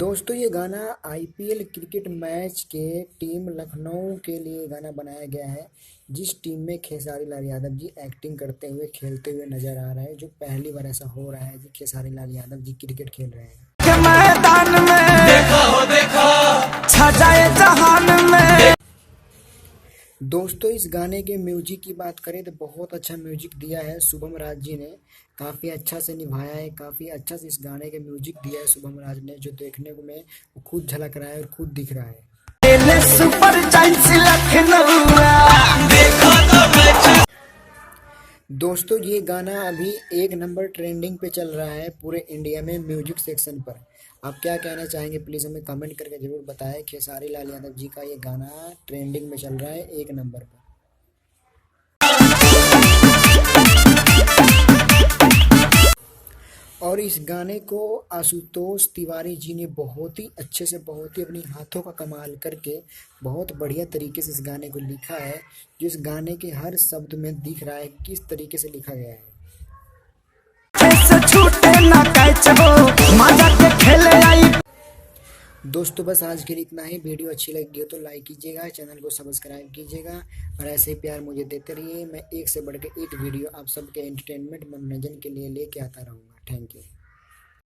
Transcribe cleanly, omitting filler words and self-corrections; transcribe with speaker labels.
Speaker 1: दोस्तों ये गाना आईपीएल क्रिकेट मैच के टीम लखनऊ के लिए गाना बनाया गया है। जिस टीम में खेसारी लाल यादव जी एक्टिंग करते हुए खेलते हुए नजर आ रहा है, जो पहली बार ऐसा हो रहा है कि खेसारी लाल यादव जी क्रिकेट खेल रहे हैं।
Speaker 2: के मैदान में देखा छा जाए जहान में।
Speaker 1: दोस्तों इस गाने के म्यूजिक की बात करें तो बहुत अच्छा म्यूजिक दिया है शुभम राज जी ने। काफ़ी अच्छा से निभाया है, काफ़ी अच्छा से इस गाने के म्यूजिक दिया है शुभम राज ने, जो देखने को में खुद झलक रहा है और खुद दिख रहा है।
Speaker 2: सुपर जायंट्स लखनऊ
Speaker 1: दोस्तों ये गाना अभी 1 नंबर ट्रेंडिंग पे चल रहा है पूरे इंडिया में म्यूजिक सेक्शन पर। आप क्या कहना चाहेंगे प्लीज़ हमें कमेंट करके ज़रूर बताएं। खेसारी लाल यादव जी का ये गाना ट्रेंडिंग में चल रहा है 1 नंबर पर। और इस गाने को आशुतोष तिवारी जी ने बहुत ही अच्छे से, बहुत ही अपनी हाथों का कमाल करके बहुत बढ़िया तरीके से इस गाने को लिखा है। जो इस गाने के हर शब्द में दिख रहा है किस तरीके से लिखा गया है।
Speaker 2: छूटे ना मजा के खेले आई।
Speaker 1: दोस्तों बस आज के लिए इतना ही। वीडियो अच्छी लगी हो तो लाइक कीजिएगा, चैनल को सब्सक्राइब कीजिएगा और ऐसे ही प्यार मुझे देते रहिए। मैं एक से बढ़ के एक वीडियो आप सबके एंटरटेनमेंट मनोरंजन के लिए लेके आता रहूँगा। Thank you.